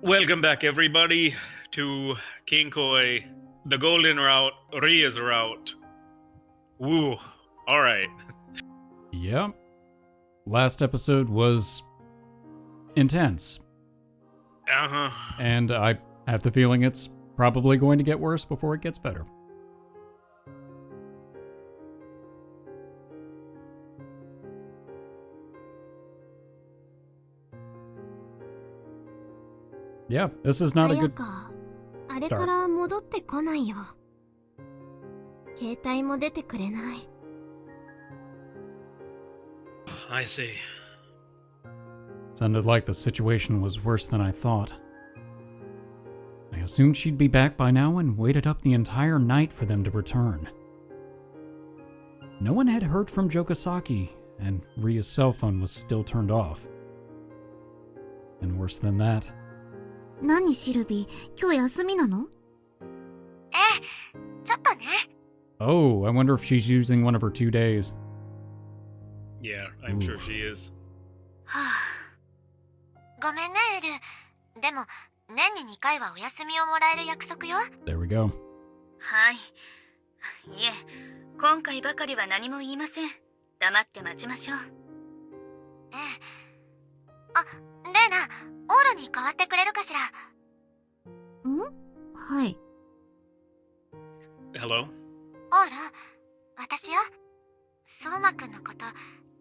Welcome back, everybody, to Kinkoi, the golden route, Ria's route. Woo. All right. Yep. Last episode was intense. Uh-huh. And I have the feeling it's probably going to get worse before it gets better. Yeah, this is not a good... あれから戻ってこないよ。携帯も出てくれない。I see. Sounded like the situation was worse than I thought. I assumed she'd be back by now and waited up the entire night for them to return. No one had heard from Jokosaki, and Ria's cell phone was still turned off. And worse than that... 何シルビー、今日休みなの？ちょっとね。Oh, I wonder if she's using one of her 2 days. Yeah, I'm sure she is. ごめんね、エル。でも、年に2回はお休みをもらえる約束よ。There we go. はい。いえ、今回ばかりは何も言いません。黙って待ちましょう。あ、レイナ、オーロに代わってくれるかしら？ん？はい。Hello? オーロ、私よ。相馬くんのこと、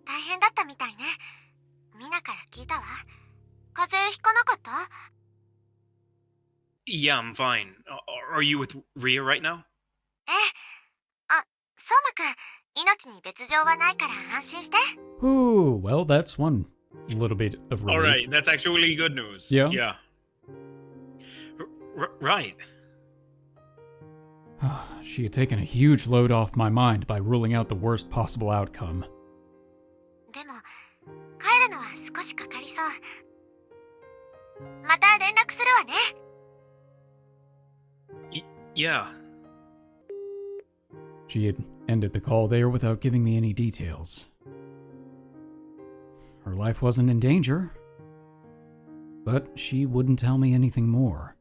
大変だったみたいね。ミナから聞いたわ。風邪ひかなかった？ Yeah, I'm fine. Are you with Ria right now? あ、相馬くん、命に別状はないから安心して。Ooh, well, that's one little bit of relief. All right, that's actually good news. Yeah? Yeah. Right. She had taken a huge load off my mind by ruling out the worst possible outcome. でも、帰るのは少しかかりそう。また連絡するわね。Yeah. She had ended the call there without giving me any details. Her life wasn't in danger, but she wouldn't tell me anything more.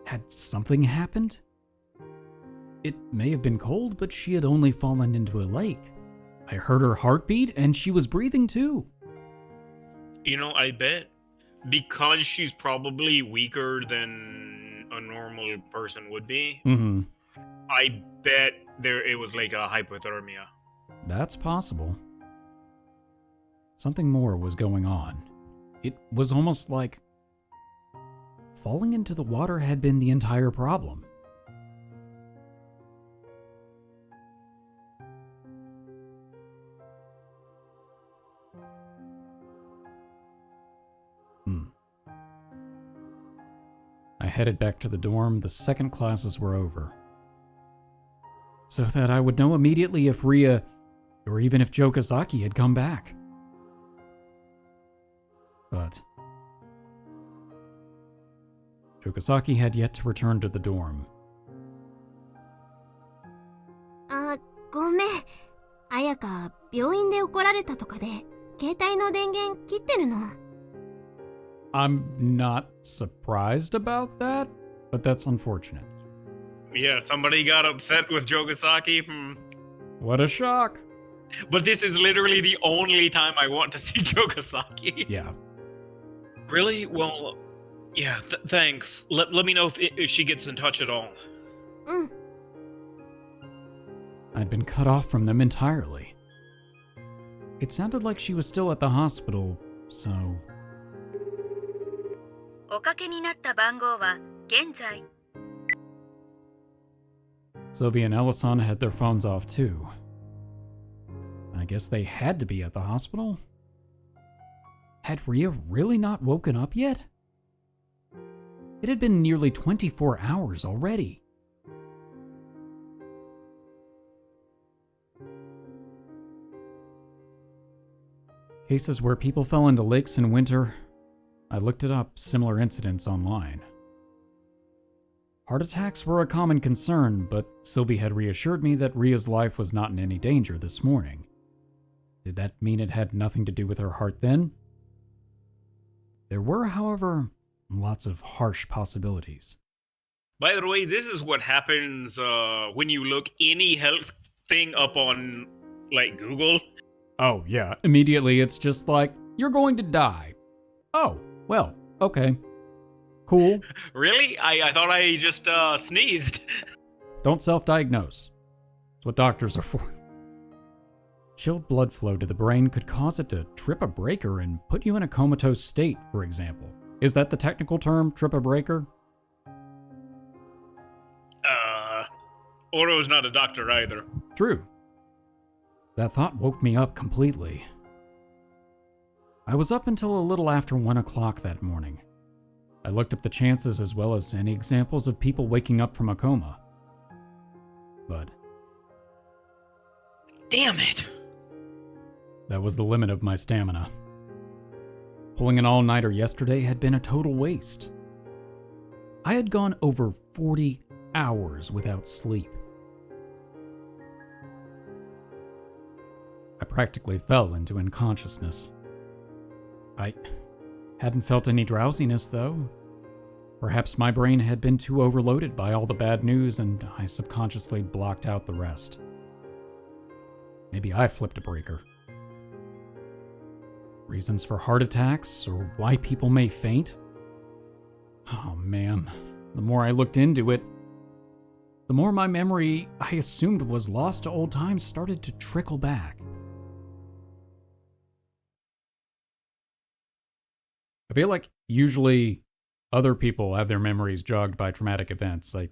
Had something happened? It may have been cold, but she had only fallen into a lake. I heard her heartbeat, and she was breathing too. You know, I bet because she's probably weaker than a normal person would be, I bet it was like a hypothermia. That's possible. Something more was going on. It was almost like falling into the water had been the entire problem. I headed back to the dorm the second classes were over, so that I would know immediately if Ria, or even if Jokosaki had come back. But Jokosaki had yet to return to the dorm. あ、ごめん。彩香、病院で怒られたとかで、携帯の電源切ってるの。I'm not surprised about that, but that's unfortunate. Yeah, somebody got upset with Jokosaki. What a shock. But this is literally the only time I want to see Jokosaki. Yeah. Really? Well, yeah, thanks. Let me know if she gets in touch at all. I'd been cut off from them entirely. It sounded like she was still at the hospital, so... おかけになった番号は現在。Sylvie and Elle had their phones off too. I guess they had to be at the hospital? Had Ria really not woken up yet? It had been nearly 24 hours already. Cases where people fell into lakes in winter. I looked it up, similar incidents online. Heart attacks were a common concern, but Sylvie had reassured me that Ria's life was not in any danger this morning. Did that mean it had nothing to do with her heart then? There were, however, Lots of harsh possibilities. By the way, this is what happens when you look any health thing up on, like, Google. Oh, yeah. Immediately it's just like, you're going to die. Oh, well, okay. Cool. Really? I thought I just sneezed. Don't self-diagnose. That's what doctors are for. Chilled blood flow to the brain could cause it to trip a breaker and put you in a comatose state, for example. Is that the technical term, trip a breaker? Ouro's not a doctor either. True. That thought woke me up completely. I was up until a little after 1 o'clock that morning. I looked up the chances as well as any examples of people waking up from a coma. But damn it! That was the limit of my stamina. Pulling an all-nighter yesterday had been a total waste. I had gone over 40 hours without sleep. I practically fell into unconsciousness. I hadn't felt any drowsiness, though. Perhaps my brain had been too overloaded by all the bad news and I subconsciously blocked out the rest. Maybe I flipped a breaker. Reasons for heart attacks or why people may faint? Oh man, the more I looked into it, the more my memory I assumed was lost to old times started to trickle back. I feel like usually other people have their memories jogged by traumatic events, like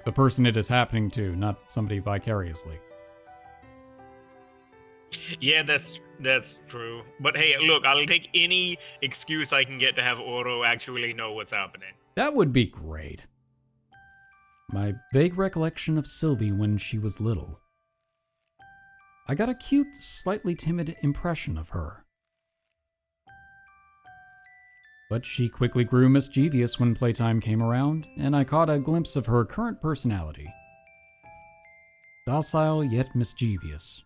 the person it is happening to, not somebody vicariously. Yeah, that's true. But hey, look, I'll take any excuse I can get to have Ouro actually know what's happening. That would be great. My vague recollection of Sylvie when she was little. I got a cute, slightly timid impression of her. But she quickly grew mischievous when playtime came around, and I caught a glimpse of her current personality. Docile yet mischievous.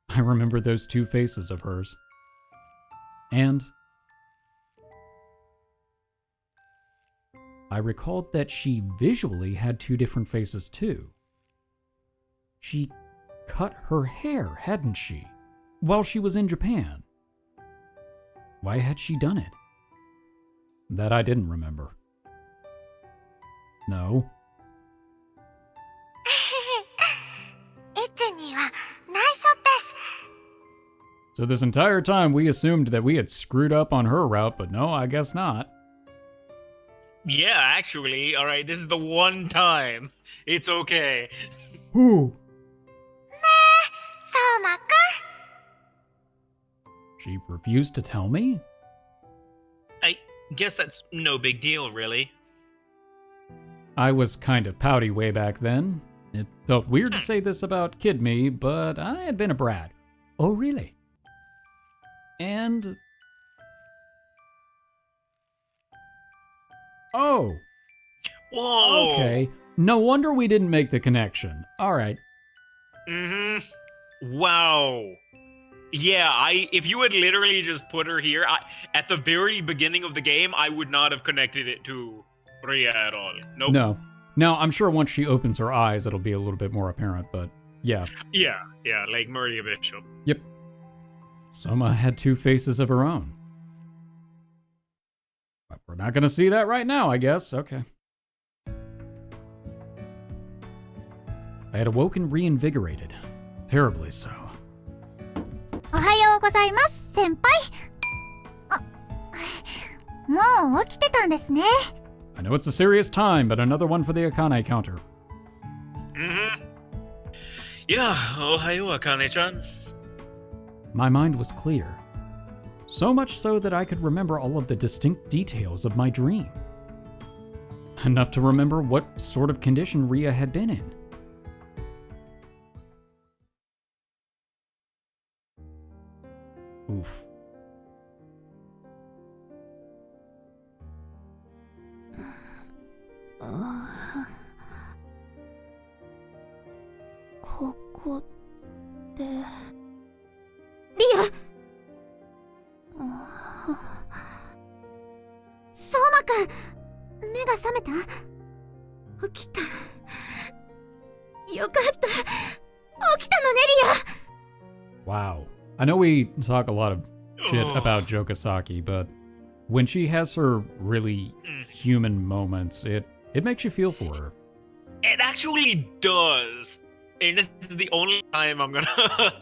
I remember those two faces of hers. And I recalled that she visually had two different faces too. She cut her hair, hadn't she? While she was in Japan. Why had she done it? That I didn't remember. No. エッチには内緒です。 So this entire time we assumed that we had screwed up on her route, but no, I guess not. Yeah, actually, alright, this is the one time. It's okay. Who? 相馬くん。 She refused to tell me? I guess that's no big deal, really. I was kind of pouty way back then. It felt weird to say this about kid me, but I had been a brat. Oh, really? And... Oh. Whoa! Okay. No wonder we didn't make the connection. Alright. Wow. Yeah, if you had literally just put her here, at the very beginning of the game, I would not have connected it to Rhea at all. Nope. No. Now, I'm sure once she opens her eyes, it'll be a little bit more apparent, but yeah. Yeah, like Maria Bishop. Yep. Soma had two faces of her own. But we're not gonna see that right now, I guess. Okay. I had awoken reinvigorated. Terribly so. おはようございます、先輩。あ、もう起きてたんですね。 I know it's a serious time, but another one for the Akane counter. Yeah, ohayo, Akane-chan. My mind was clear. So much so that I could remember all of the distinct details of my dream. Enough to remember what sort of condition Rhea had been in. Oof. Ria! 相くん、目が覚めた？起きた。よかった。起きたのね、リア。 Wow. I know we talk a lot of shit about Jokosaki, but when she has her really human moments, it makes you feel for her. It actually does. And this is the only time I'm gonna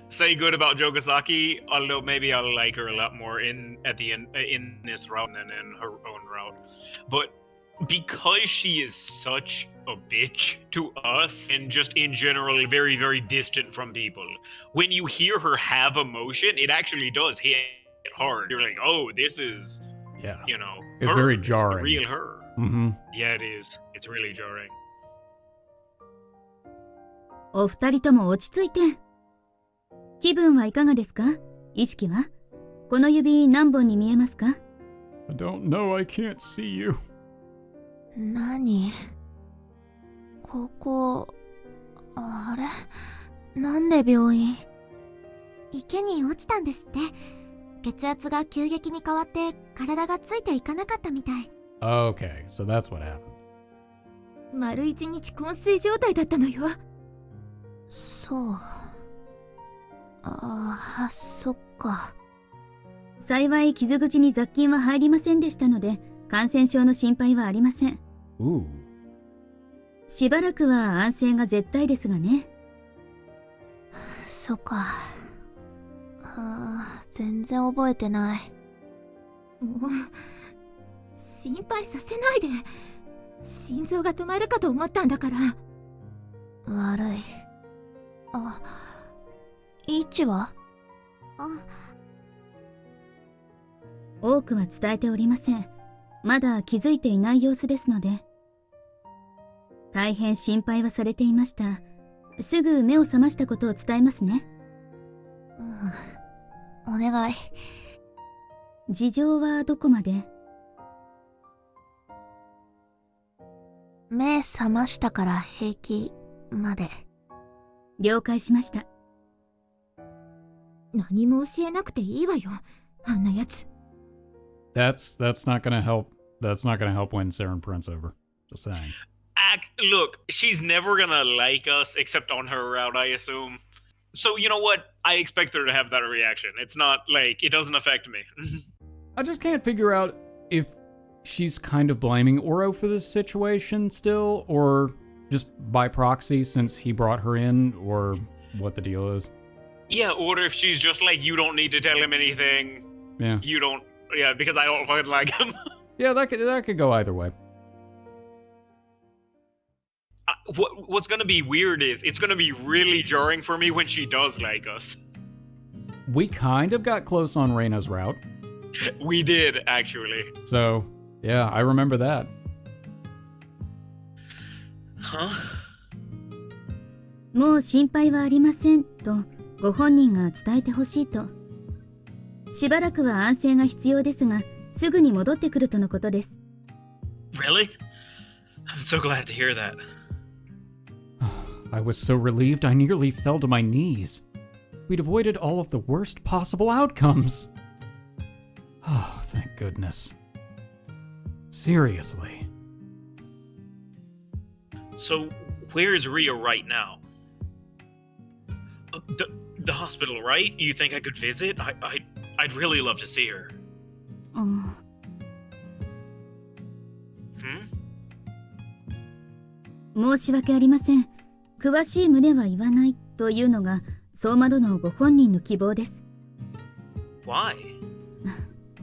say good about Jokosaki, although maybe I'll like her a lot more in this route than in her own route. But because she is such a bitch to us and just in general very, very distant from people, when you hear her have emotion, it actually does hit hard. You're like, oh, this is, you know, it's her. very jarring. It's the real her. Mm-hmm. Yeah, it is. It's really jarring. お二人とも落ち着いて。気分はいかがですか？意識は？この指何本に見えますか？ I don't know, I can't see you. 何？ここ、あれ？なんで病院？池に落ちたんですって。血圧が急激に変わって体がついていかなかったみたい。Okay, so that's what happened. 丸一日昏睡状態だったのよ。そう。そっか。幸い傷口に雑菌は入りませんでしたので、感染症の心配はありません。しばらくは安静が絶対ですがね。そっか。全然覚えてない。もう、心配させないで。心臓が止まるかと思ったんだから。悪い。位置は？多くは伝えておりません。まだ気づいていない様子ですので。大変心配はされていました。すぐ目を覚ましたことを伝えますね。お願い。事情はどこまで？目覚ましたから平気まで。了解しました。何も教えなくていいわよ、あんなやつ。That's not gonna help. That's not gonna help win Sarah and Prince over. Just saying. Look, she's never gonna like us except on her route, I assume. So you know what? I expect her to have that reaction. It's not like it doesn't affect me. I just can't figure out if she's kind of blaming Ouro for this situation still, or just by proxy since he brought her in, or what the deal is. Yeah, or if she's just like, you don't need to tell him anything. Yeah. You don't, because I don't fucking like him. Yeah, that could go either way. What's gonna be weird is, it's gonna be really jarring for me when she does like us. We kind of got close on Reina's route. We did, actually. So, yeah, I remember that. Huh? もう心配はありませんとご本人が伝えてほしいと。しばらくは安静が必要ですが、すぐに戻ってくるとのことです。Really? I'm so glad to hear that. I was so relieved I nearly fell to my knees. We'd avoided all of the worst possible outcomes. Oh, thank goodness. Seriously. So, where's Ria right now? The hospital, right? You think I could visit? I'd really love to see her. Hmm? 申し訳ありません。詳しい旨は言わないというのが相馬殿ご本人の希望です。Why?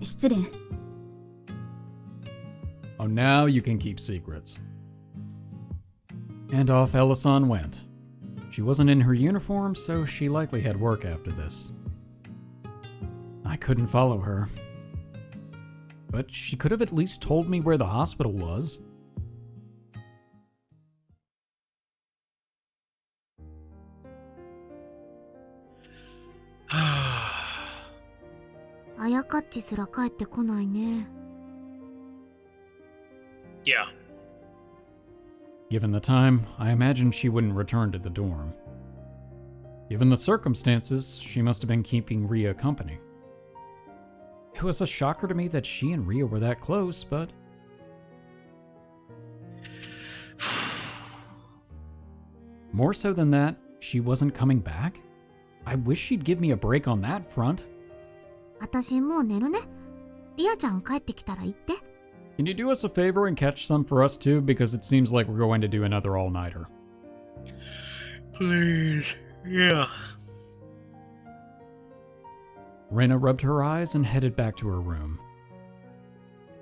失礼。Oh, now you can keep secrets. And off Ella-san went. She wasn't in her uniform, so she likely had work after this. I couldn't follow her. But she could have at least told me where the hospital was. Yeah. Given the time, I imagine she wouldn't return to the dorm. Given the circumstances, she must have been keeping Ria company. It was a shocker to me that she and Ria were that close, but More so than that, she wasn't coming back? I wish she'd give me a break on that front. 私もう寝るね。リアちゃん帰ってきたら言って。Can you do us a favor and catch some for us too? Because it seems like we're going to do another all-nighter. Please. Yeah. Reina rubbed her eyes and headed back to her room.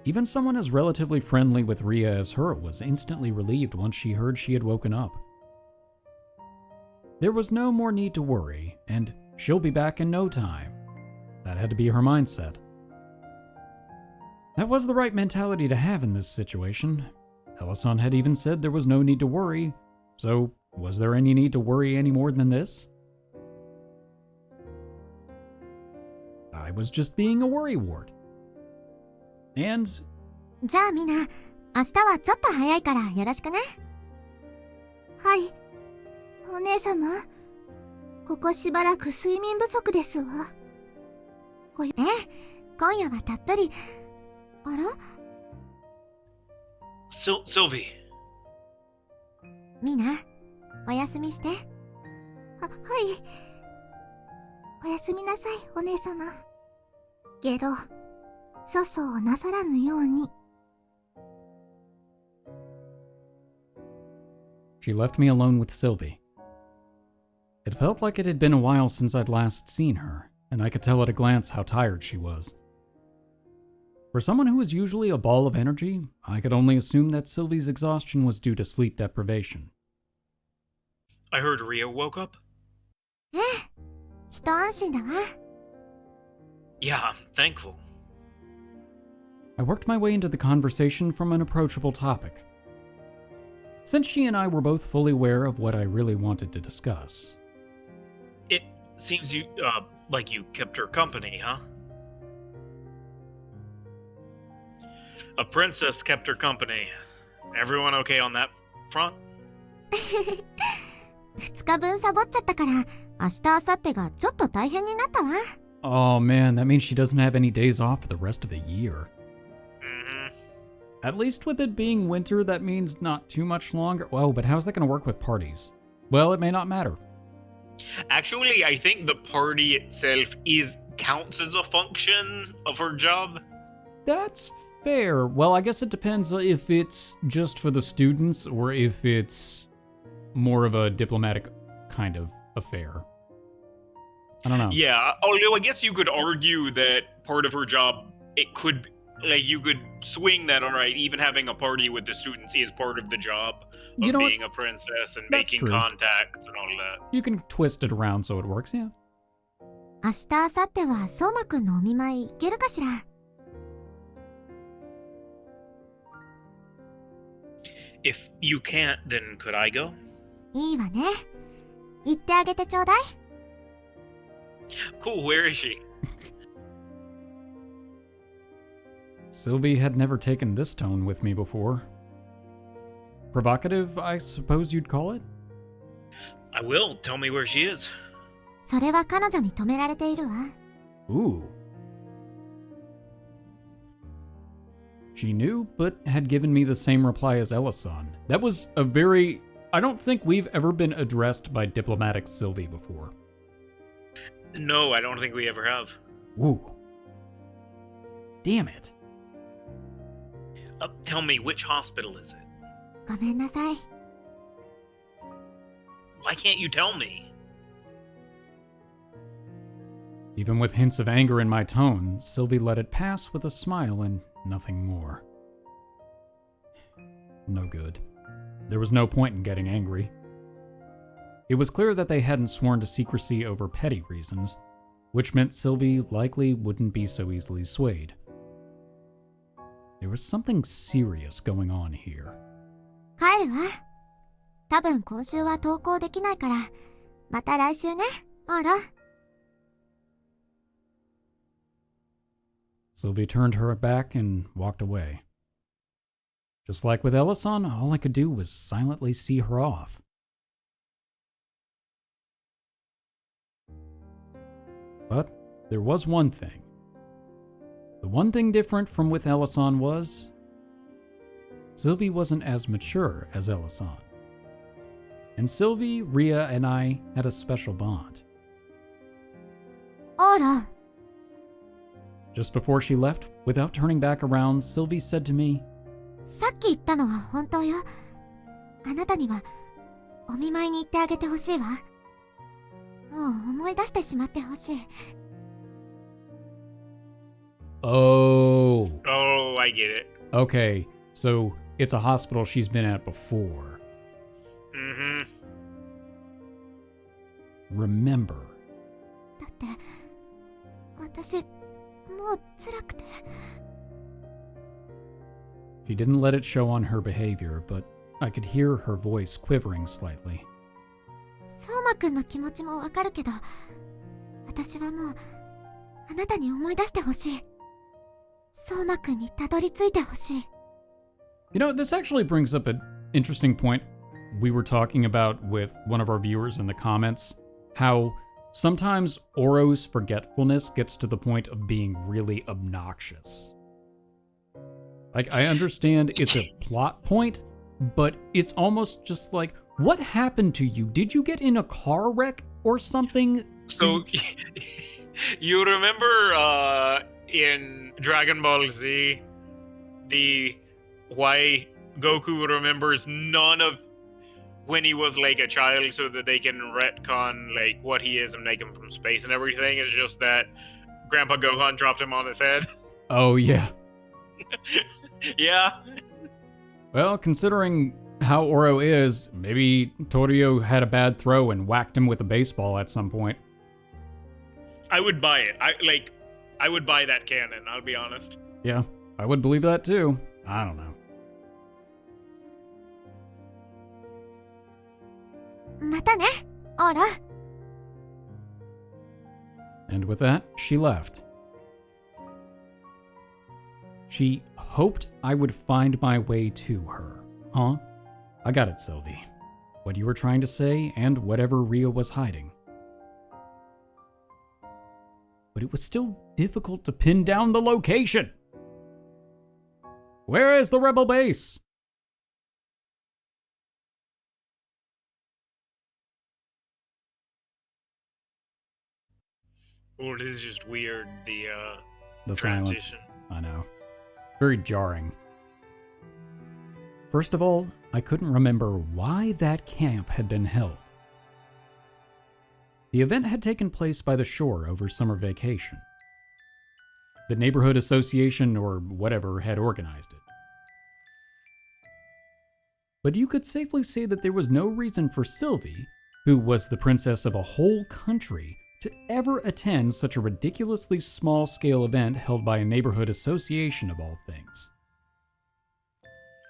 Even someone as relatively friendly with Ria as her was instantly relieved once she heard she had woken up. There was no more need to worry, and she'll be back in no time. That had to be her mindset. That was the right mentality to have in this situation. Elle had even said there was no need to worry, so was there any need to worry any more than this? I was just being a worrywart. And... じゃあみんな、明日はちょっと早いからよろしくね。はい。お姉様、ここしばらく睡眠不足ですわ。今夜はたっぷり。あら？ Sylvie. みんな、おやすみして。はい。おやすみなさい、お姉様。ゲロ、粗相をなさらぬように。She left me alone with Sylvie. It felt like it had been a while since I'd last seen her, and I could tell at a glance how tired she was. For someone who is usually a ball of energy, I could only assume that Sylvie's exhaustion was due to sleep deprivation. I heard Ria woke up? ええ、一安心だわ。Yeah, I'm thankful. I worked my way into the conversation from an approachable topic. Since she and I were both fully aware of what I really wanted to discuss. It seems like you kept her company, huh? A princess kept her company. Everyone okay on that front? 2日分サボっちゃったから、明日明後日がちょっと大変になったわ。Oh man, that means she doesn't have any days off for the rest of the year. Mm-hmm. At least with it being winter, that means not too much longer. Whoa, but how's that going to work with parties? Well, it may not matter. Actually, I think the party itself counts as a function of her job. That's fair. Well, I guess it depends if it's just for the students or if it's more of a diplomatic kind of affair. I don't know. Yeah, although I guess you could argue that part of her job, it could, like, you could swing that, all right, even having a party with the students is part of the job of being a princess and That's making true. contacts and all that. You can twist it around so it works, yeah. 明日明後日は相馬くんのお見舞い行けるかしら。If you can't, then could I go? いいわね。行ってあげてちょうだい。Cool, where is she? Sylvie had never taken this tone with me before. Provocative, I suppose you'd call it? I will. Tell me where she is. それは彼女に止められているわ。Ooh. She knew, but had given me the same reply as Elle-san. That was a very... I don't think we've ever been addressed by diplomatic Sylvie before. No, I don't think we ever have. Ooh. Damn it. Tell me, which hospital is it? ごめんなさい。Why can't you tell me? Even with hints of anger in my tone, Sylvie let it pass with a smile and nothing more. No good. There was no point in getting angry. It was clear that they hadn't sworn to secrecy over petty reasons, which meant Sylvie likely wouldn't be so easily swayed. There was something serious going on here. 帰るわ。多分今週は登校できないから、また来週ね、オーロ。Sylvie turned her back and walked away. Just like with Elle-san, all I could do was silently see her off. But there was one thing. The one thing different from with Elle-san was... Sylvie wasn't as mature as Elle-san. and Sylvie, Ria, and I had a special bond. オーラ、 Just before she left, without turning back around, Sylvie said to me, さっき言ったのは本当よ。あなたにはお見舞いに行ってあげてほしいわ。もう思い出してしまってほしい。Oh. Oh, I get it. Okay, so it's a hospital she's been at before. Mm-hmm. Remember. だって私もう辛くて。 She didn't let it show on her behavior, but I could hear her voice quivering slightly. 相馬くんの気持ちもわかるけど、私はもうあなたに思い出してほしい。相馬くんにたどり着いてほしい。 You know, this actually brings up an interesting point we were talking about with one of our viewers in the comments, how sometimes Ouro's forgetfulness gets to the point of being really obnoxious. Like, I understand it's a plot point, but it's almost just like, what happened to you? Did you get in a car wreck or something? So, you remember in Dragon Ball Z, why Goku remembers none of when he was like a child, so that they can retcon like what he is and make him from space and everything. It's just that Grandpa Gohan dropped him on his head. Oh, yeah. Yeah. Well, considering how Ouro is, maybe Torio had a bad throw and whacked him with a baseball at some point. I would buy it. I would buy that canon, I'll be honest. Yeah, I would believe that too. I don't know. またね、オーラ。 And with that, she left. She hoped I would find my way to her. Huh? I got it, Sylvie. What you were trying to say and whatever Ria was hiding. But it was still difficult to pin down the location. Where is the rebel base? Oh, this is just weird, the silence. transition. I know. Very jarring. First of all, I couldn't remember why that camp had been held. The event had taken place by the shore over summer vacation. The neighborhood association or whatever had organized it. But you could safely say that there was no reason for Sylvie, who was the princess of a whole country, to ever attend such a ridiculously small-scale event held by a neighborhood association of all things.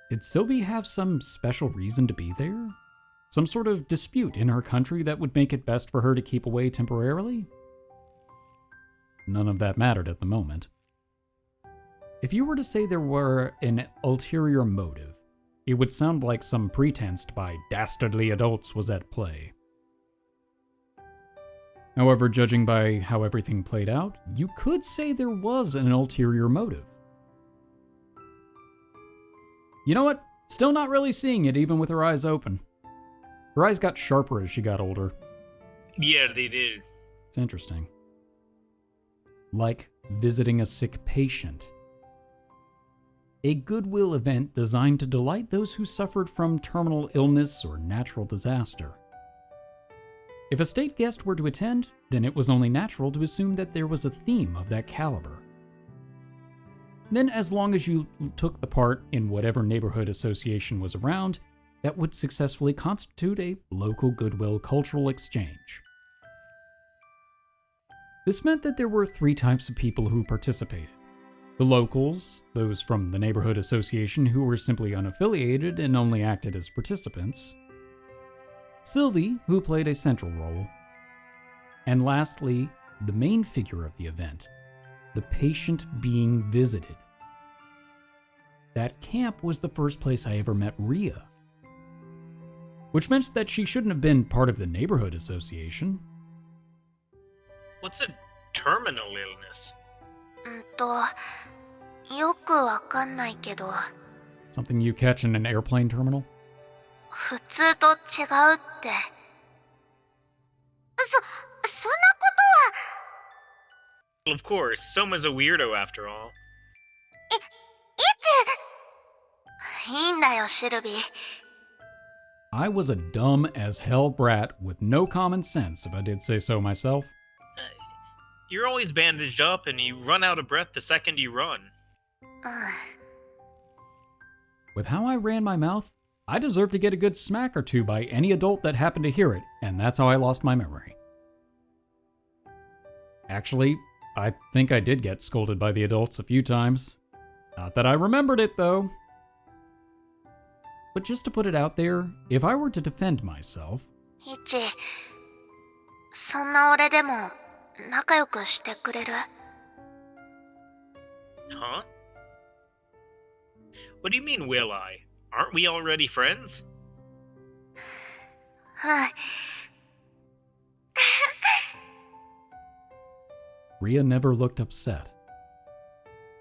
Did Sylvie have some special reason to be there? Some sort of dispute in her country that would make it best for her to keep away temporarily? None of that mattered at the moment. If you were to say there were an ulterior motive, it would sound like some pretense by dastardly adults was at play. However, judging by how everything played out, you could say there was an ulterior motive. You know what? Still not really seeing it even with her eyes open. Her eyes got sharper as she got older. Yeah, they did. It's interesting. Like visiting a sick patient. A goodwill event designed to delight those who suffered from terminal illness or natural disaster. If a state guest were to attend, then it was only natural to assume that there was a theme of that caliber. Then, as long as you took the part in whatever neighborhood association was around, that would successfully constitute a local goodwill cultural exchange. This meant that there were 3 types of people who participated. The locals, those from the neighborhood association who were simply unaffiliated and only acted as participants. Sylvie, who played a central role. And lastly, the main figure of the event, the patient being visited. That camp was the first place I ever met Ria. Which meant that she shouldn't have been part of the neighborhood association. What's a terminal illness? よくわかんないけど。 Something you catch in an airplane terminal? 普通と違うって。そんなこ Well, of course, Soma's a weirdo after all. といいんだよ、シルビー。 I was a dumb as hell brat with no common sense, if I did say so myself. You're always bandaged up and you run out of breath the second you run. With how I ran my mouth, I deserved to get a good smack or two by any adult that happened to hear it, and that's how I lost my memory. Actually, I think I did get scolded by the adults a few times. Not that I remembered it, though. But just to put it out there, if I were to defend myself... イチ、そんな俺でも仲良くしてくれる？ Huh? What do you mean, will I? Aren't we already friends? うん。 Rhea never looked upset.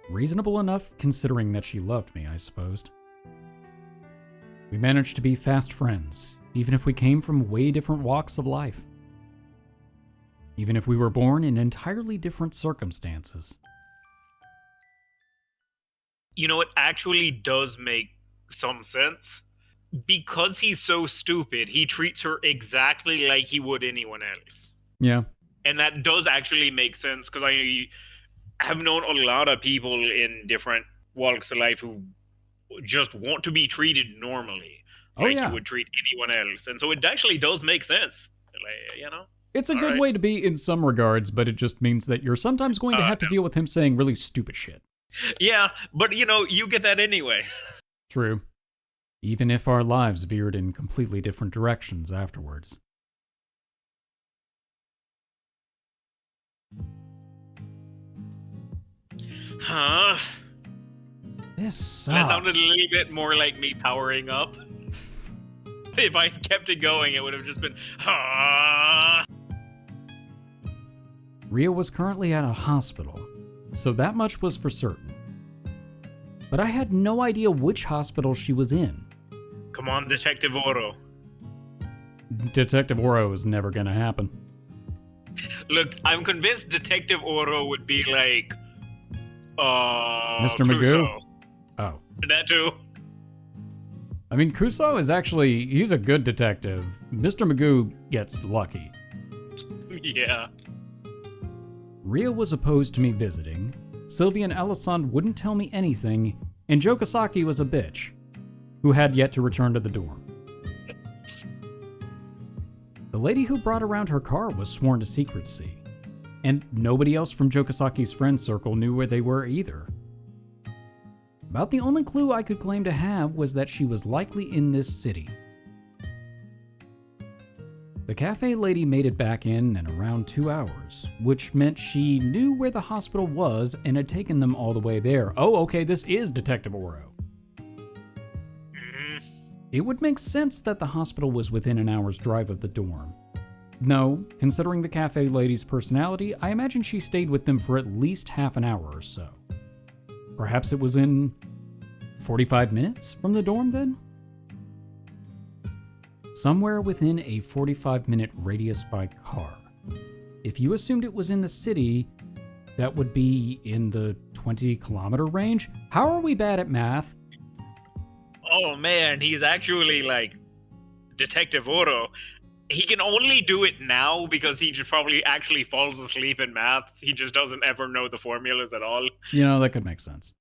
Reasonable enough, considering that she loved me, I supposed. We managed to be fast friends, even if we came from way different walks of life. Even if we were born in entirely different circumstances. You know, it actually does make some sense. Because he's so stupid, he treats her exactly like he would anyone else. Yeah. And that does actually make sense, because I have known a lot of people in different walks of life who just want to be treated normally, like you would treat anyone else. And so it actually does make sense, like, you know? It's a good way to be in some regards, but it just means that you're sometimes going to have to deal with him saying really stupid shit. Yeah, but you know, you get that anyway. True. Even if our lives veered in completely different directions afterwards. Huh? This sucks. That sounded a little bit more like me powering up. If I kept it going, it would have just been, huh? Rhea was currently at a hospital, so that much was for certain. But I had no idea which hospital she was in. Come on, Detective Ouro. Detective Ouro is never gonna happen. Look, I'm convinced Detective Ouro would be like, Mr. Crusoe. Magoo? Oh. That too. I mean, Crusoe is actually, he's a good detective. Mr. Magoo gets lucky. Yeah. Rhea was opposed to me visiting, Sylvie and Ellison wouldn't tell me anything, and Joe Kosaki was a bitch, who had yet to return to the dorm. The lady who brought around her car was sworn to secrecy, and nobody else from Joe Kosaki's friend circle knew where they were either. About the only clue I could claim to have was that she was likely in this city. The cafe lady made it back in around 2 hours, which meant she knew where the hospital was and had taken them all the way there. Oh, okay, this is Detective Ouro. It would make sense that the hospital was within an hour's drive of the dorm. No, considering the cafe lady's personality, I imagine she stayed with them for at least half an hour or so. Perhaps it was in 45 minutes from the dorm then? Somewhere within a 45-minute radius by car. If you assumed it was in the city, that would be in the 20-kilometer range? How are we bad at math? Oh man, he's actually like Detective Ouro. He can only do it now because he just probably actually falls asleep in math. He just doesn't ever know the formulas at all. You know, that could make sense.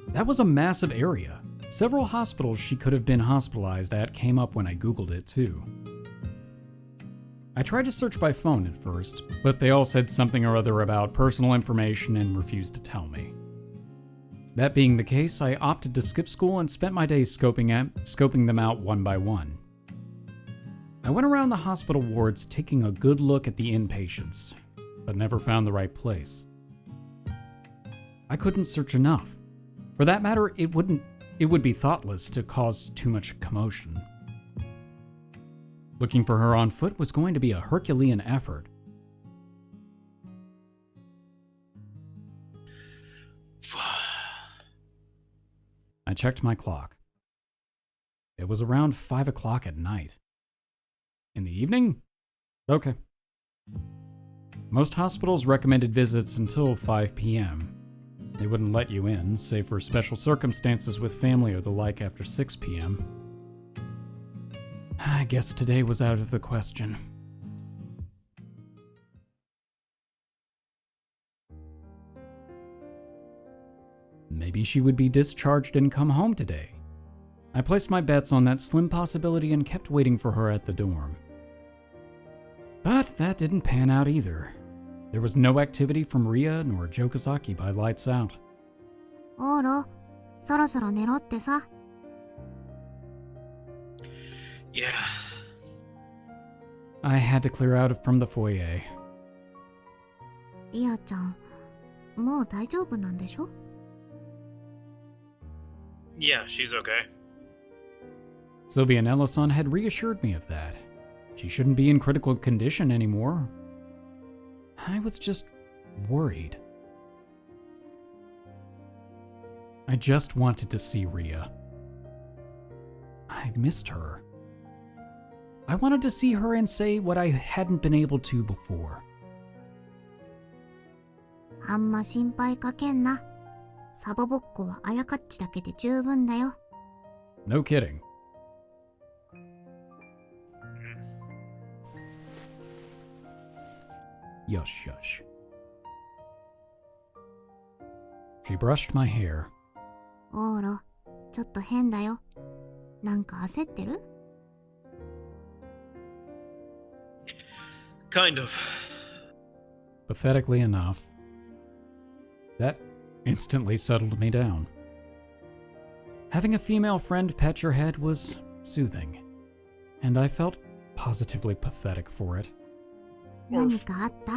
That was a massive area. Several hospitals she could have been hospitalized at came up when I Googled it too. I tried to search by phone at first, but they all said something or other about personal information and refused to tell me. That being the case, I opted to skip school and spent my days scoping them out one by one. I went around the hospital wards taking a good look at the inpatients, but never found the right place. I couldn't search enough. For that matter, it would be thoughtless to cause too much commotion. Looking for her on foot was going to be a Herculean effort. I checked my clock. It was around 5 o'clock at night. In the evening? Okay. Most hospitals recommended visits until 5 p.m. They wouldn't let you in, save for special circumstances with family or the like after 6 p.m. I guess today was out of the question. Maybe she would be discharged and come home today. I placed my bets on that slim possibility and kept waiting for her at the dorm. But that didn't pan out either. There was no activity from Ria nor Jokazaki by lights out. オーロ、そろそろ寝ろってさ。Yeah. I had to clear out from the foyer. リアちゃん、もう大丈夫なんでしょ？ Yeah, she's okay. Sylvie and Elle had reassured me of that. She shouldn't be in critical condition anymore. I was just worried. I just wanted to see Ria. I missed her. I wanted to see her and say what I hadn't been able to before. あんま心配かけんな。サボぼっこはあやかっちだけで十分だよ。 No kidding. Yush, yush. She brushed my hair. オーロ、ちょっと変だよ。なんか焦ってる？ Kind of. Pathetically enough, that instantly settled me down. Having a female friend pet your head was soothing, and I felt positively pathetic for it. 何かあった？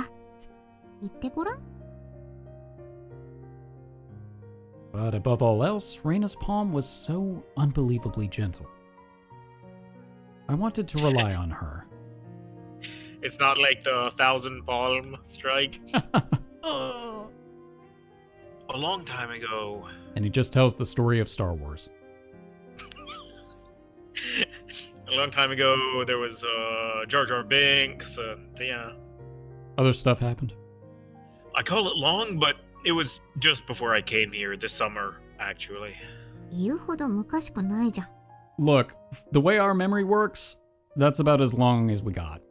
言ってごらん。 But above all else, Reina's palm was so unbelievably gentle. I wanted to rely on her. It's not like the 1,000 palm strike. A long time ago. And he just tells the story of Star Wars. A long time ago, there was Jar Jar Binks, and yeah. Other stuff happened? I call it long, but it was just before I came here this summer, actually. 言うほど昔くないじゃん。 Look, the way our memory works, that's about as long as we got.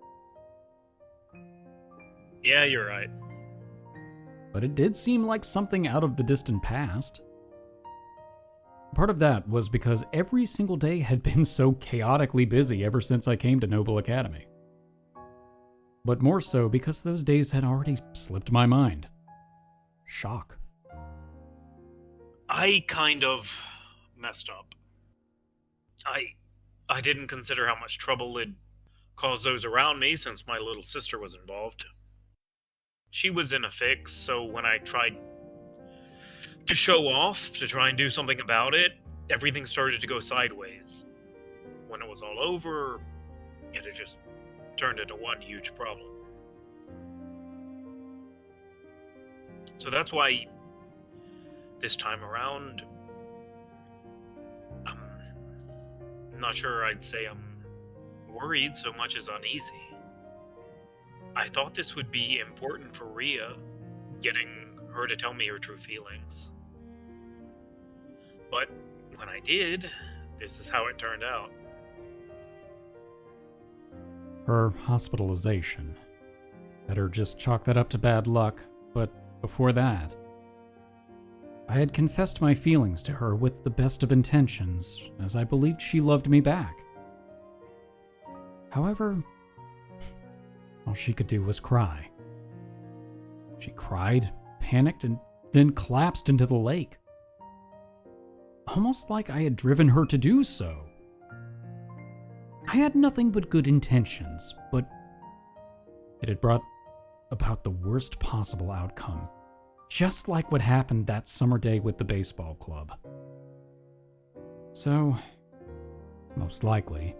Yeah, you're right. But it did seem like something out of the distant past. Part of that was because every single day had been so chaotically busy ever since I came to Noble Academy. But more so because those days had already slipped my mind. Shock. I kind of messed up. I didn't consider how much trouble it'd cause those around me since my little sister was involved. She was in a fix, so when I tried to show off, to try and do something about it, everything started to go sideways. When it was all over, it had just turned into one huge problem. So that's why this time around, I'm not sure I'd say I'm worried so much as uneasy. I thought this would be important for Ria, getting her to tell me her true feelings. But when I did, this is how it turned out. Her hospitalization. Better just chalk that up to bad luck, but before that, I had confessed my feelings to her with the best of intentions, as I believed she loved me back. However, all she could do was cry. She cried, panicked, and then collapsed into the lake. Almost like I had driven her to do so. I had nothing but good intentions, but it had brought about the worst possible outcome, just like what happened that summer day with the baseball club. So, most likely,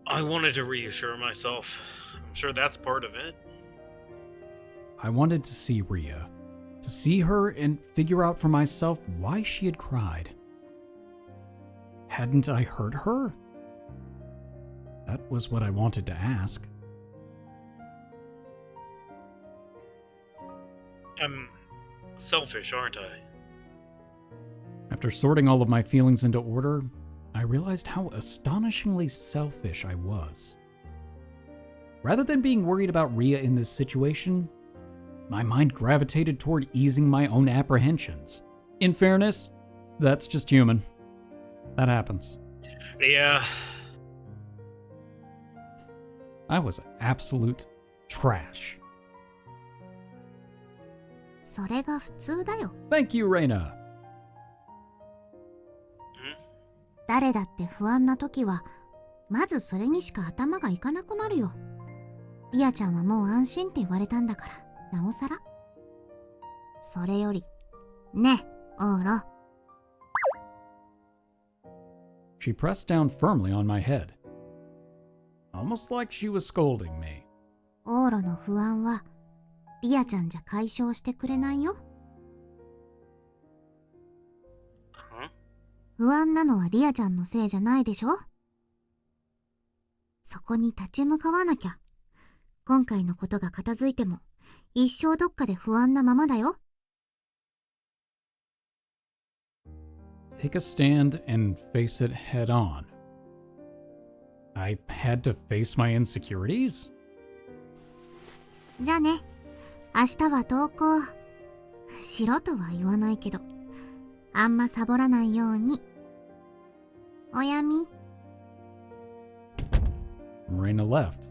I wanted to reassure myself. I'm sure that's part of it. I wanted to see Ria, to see her and figure out for myself why she had cried. hadn't I hurt her? That was what I wanted to ask. I'm selfish, aren't I? After sorting all of my feelings into order, I realized how astonishingly selfish I was. Rather than being worried about Ria in this situation, my mind gravitated toward easing my own apprehensions. In fairness, that's just human. That happens. Yeah. I was absolute trash. それが普通だよ。 Thank you, Reina. 誰だって不安な時は、まずそれにしか頭がいかなくなるよ。リアちゃんはもう安心って言われたんだから、なおさら。それより、ね、オーロ。She pressed down firmly on my head, almost like she was scolding me. オーロの不安は、リアちゃんじゃ解消してくれないよ。不安なのはリアちゃんのせいじゃないでしょ。そこに立ち向かわなきゃ。今回のことが片付いても、一生どっかで不安なままだよ。Take a stand and face it head on. I had to face my insecurities? じゃあね、明日は登校。しろとは言わないけど、あんまサボらないように。おやみ。Reina left.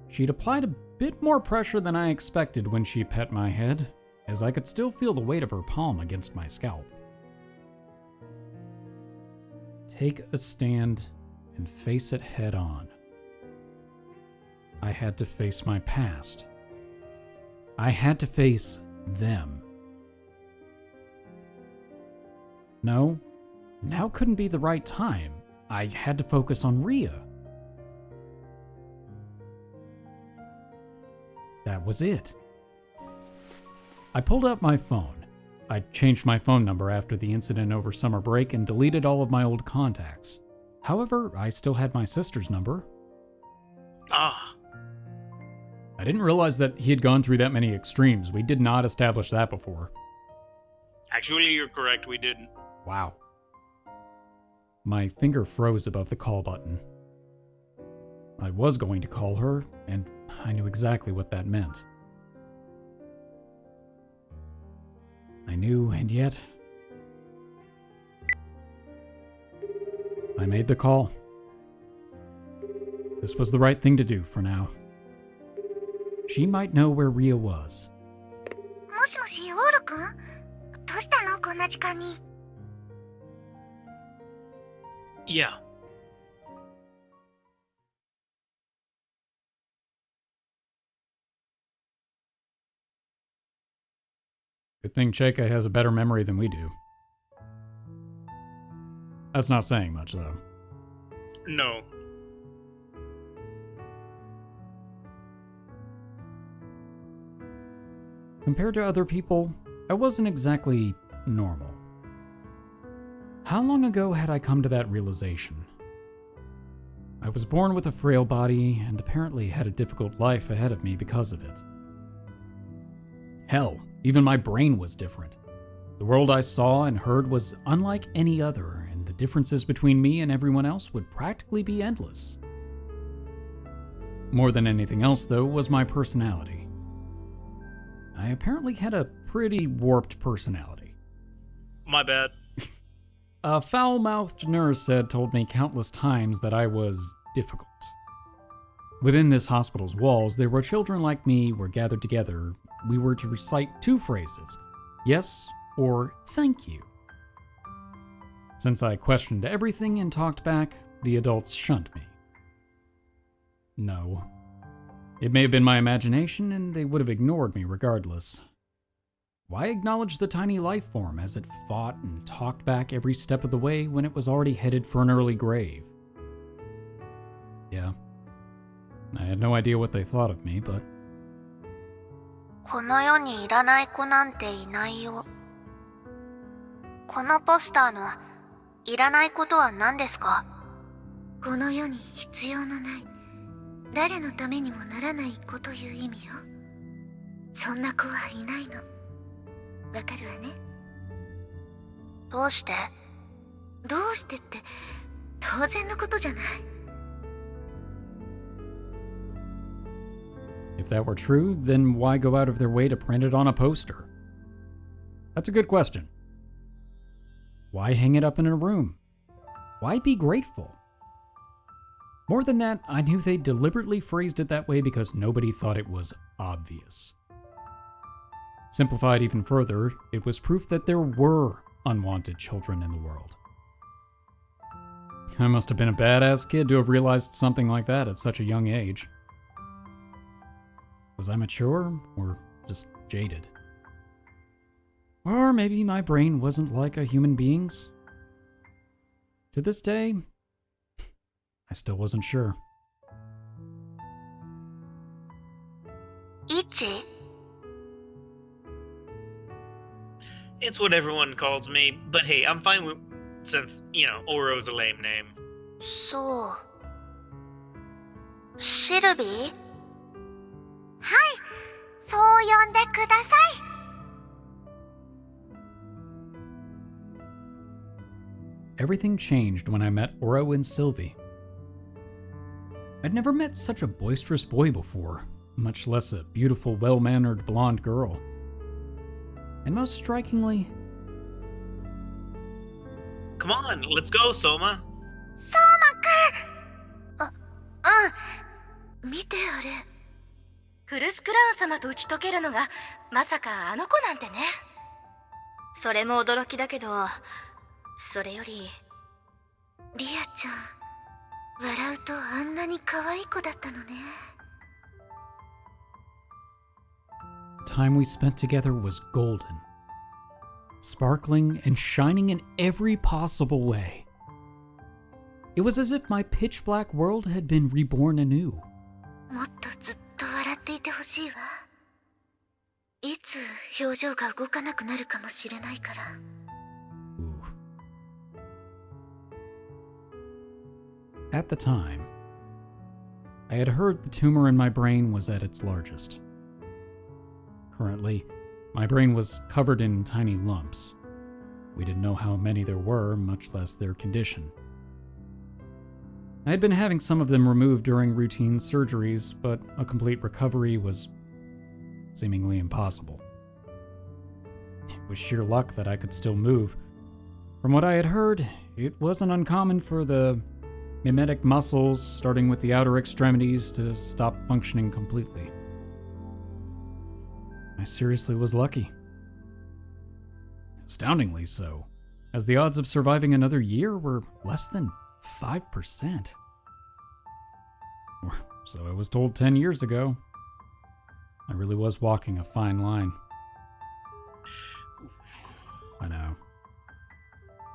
She'd applied a bit more pressure than I expected when she pet my head, as I could still feel the weight of her palm against my scalp. Take a stand and face it head on. I had to face my past. I had to face them. No, now couldn't be the right time. I had to focus on Ria. That was it. I pulled out my phone. I changed my phone number after the incident over summer break and deleted all of my old contacts. However, I still had my sister's number. Ah. I didn't realize that he had gone through that many extremes. We did not establish that before. Actually, you're correct, we didn't. Wow. My finger froze above the call button. I was going to call her, and I knew exactly what that meant. I knew, and yet... I made the call. This was the right thing to do for now. She might know where Ria was. もしもし、オーロくん？どうしたのこんな時間に。Yeah. Good thing Cheka has a better memory than we do. That's not saying much, though. No. Compared to other people, I wasn't exactly normal. How long ago had I come to that realization? I was born with a frail body and apparently had a difficult life ahead of me because of it. Hell, even my brain was different. The world I saw and heard was unlike any other, and the differences between me and everyone else would practically be endless. More than anything else, though, was my personality. I apparently had a pretty warped personality. My bad. A foul-mouthed nurse had told me countless times that I was difficult. Within this hospital's walls, there were children like me were gathered together. We were to recite two phrases, yes or thank you. Since I questioned everything and talked back, the adults shunned me. No. It may have been my imagination, and they would have ignored me regardless. Why acknowledge the tiny life form as it fought and talked back every step of the way when it was already headed for an early grave? Yeah. I had no idea what they thought of me, but... この世にいらない子なんていないよ。このポスターのいらないことは何ですか？この世に必要のない、誰のためにもならない子という意味よ。そんな子はいないの。わかるわね。どうして？どうしてって当然のことじゃない。If that were true, then why go out of their way to print it on a poster? That's a good question. Why hang it up in a room? Why be grateful? More than that, I knew they deliberately phrased it that way because nobody thought it was obvious. Simplified even further, it was proof that there were unwanted children in the world. I must have been a badass kid to have realized something like that at such a young age. Was I mature or just jaded? Or maybe my brain wasn't like a human being's? To this day, I still wasn't sure. Ichi? It's what everyone calls me, but hey, I'm fine with, since, Ouro's a lame name. そう。シルビー？はい、そう呼んでください。Everything changed when I met Ouro and Sylvie. I'd never met such a boisterous boy before, much less a beautiful, well-mannered blonde girl. And most strikingly... Come on, let's go, Soma. 相馬くん！見てあれ。フルスクラウン様と打ち解けるのがまさかあの子なんてね。それも驚きだけど、それよりリアちゃん、笑うとあんなに可愛い子だったのね。The time we spent together was golden, sparkling and shining in every possible way. It was as if my pitch-black world had been reborn anew. もっとずっと笑っていてほしいわ。いつ表情が動かなくなるかもしれないから。Ooh. At the time, I had heard the tumor in my brain was at its largest. Currently, my brain was covered in tiny lumps. We didn't know how many there were, much less their condition. I had been having some of them removed during routine surgeries, but a complete recovery was seemingly impossible. It was sheer luck that I could still move. From what I had heard, it wasn't uncommon for the mimetic muscles, starting with the outer extremities, to stop functioning completely. I seriously was lucky. Astoundingly so, as the odds of surviving another year were less than 5%. Or so I was told 10 years ago. I really was walking a fine line. I know.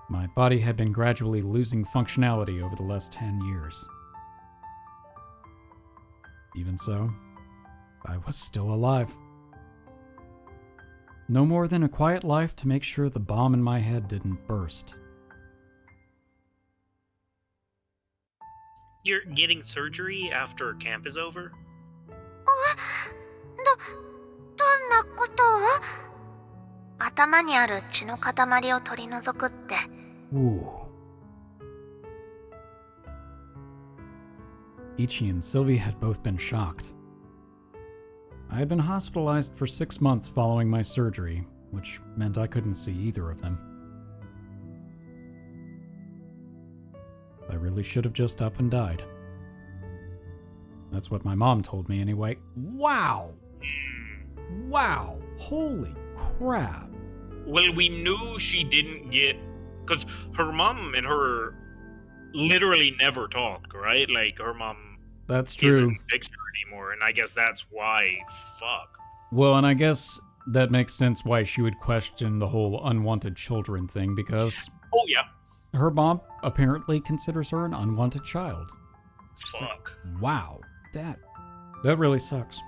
My body had been gradually losing functionality over the last 10 years. Even so, I was still alive. No more than a quiet life to make sure the bomb in my head didn't burst. You're getting surgery after camp is over? どんなことを？頭にある血の塊を取り除くって。Ooh. Ichi and Sylvie had both been shocked. I had been hospitalized for 6 months following my surgery, which meant I couldn't see either of them. I really should have just up and died. That's what my mom told me anyway. Wow! Wow! Holy crap! Well, we knew she didn't get... Because her mom and her literally never talked, right? Like, her mom That's true. isn't a picture anymore, and I guess that's why. Fuck. Well, and I guess that makes sense why she would question the whole unwanted children thing, because... Oh, yeah. Her mom apparently considers her an unwanted child. Fuck. Wow. That really sucks.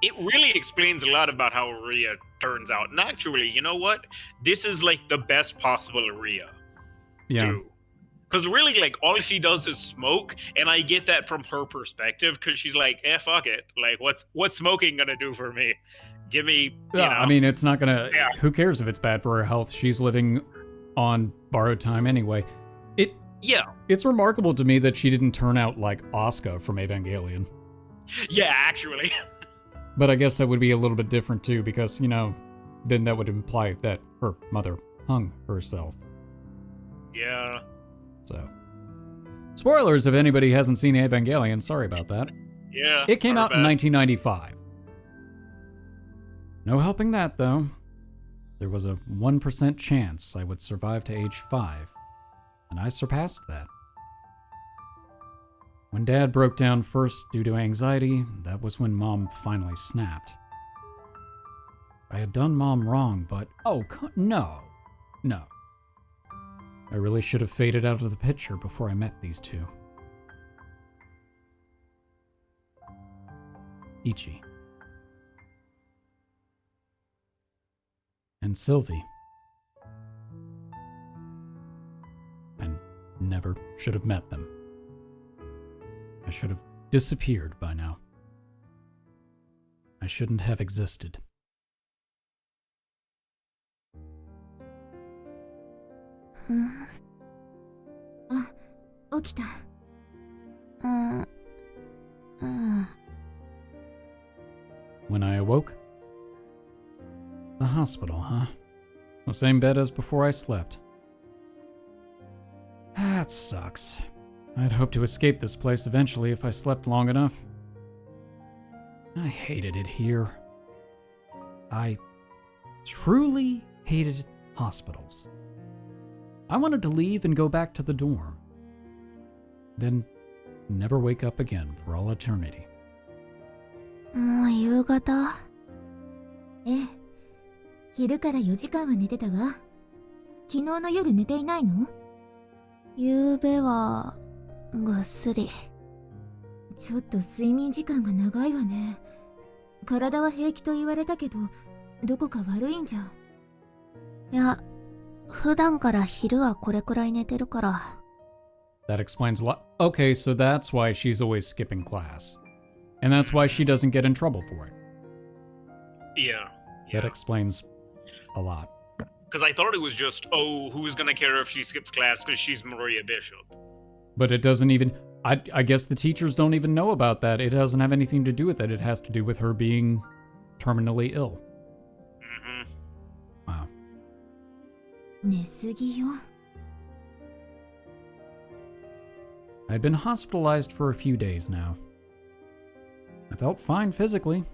It really explains a lot about how Rhea turns out. And actually, you know what? This is like the best possible Rhea. Yeah. too. Because really, like, all she does is smoke, and I get that from her perspective, because she's like, fuck it. Like, what's smoking gonna do for me? Give me, you know. I mean, it's not gonna... Yeah. Who cares if it's bad for her health? She's living on borrowed time anyway. Yeah. It's remarkable to me that she didn't turn out like Asuka from Evangelion. Yeah, actually. But I guess that would be a little bit different too, because, you know, then that would imply that her mother hung herself. Yeah. So, spoilers if anybody hasn't seen Evangelion, sorry about that. Yeah. It came out in bad. 1995. No helping that, though. There was a 1% chance I would survive to age 5, and I surpassed that. When Dad broke down first due to anxiety, that was when Mom finally snapped. I had done Mom wrong, but no. I really should have faded out of the picture before I met these two. Ichi. And Sylvie. I never should have met them. I should have disappeared by now. I shouldn't have existed. When I awoke, the hospital, huh? The same bed as before I slept. That sucks. I'd hoped to escape this place eventually if I slept long enough. I hated it here. I truly hated hospitals. I wanted to leave and go back to the dorm. Then never wake up again for all eternity. もう夕方。ええ。昼から4時間は寝てたわ。昨日の夜寝ていないの？夕べはぐっすり。ちょっと睡眠時間が長いわね。体は平気と言われたけど、どこか悪いんじゃ。いや、普段から昼はこれくらい寝てるから。That explains a lot. Okay, so that's why she's always skipping class. And that's why she doesn't get in trouble for it. Yeah. That explains a lot. Because I thought it was just, who's gonna care if she skips class because she's Maria Bishop? But it doesn't even... I guess the teachers don't even know about that. It doesn't have anything to do with it. It has to do with her being terminally ill. Mm-hmm. Wow. 寝すぎよ。I'd been hospitalized for a few days now. I felt fine physically.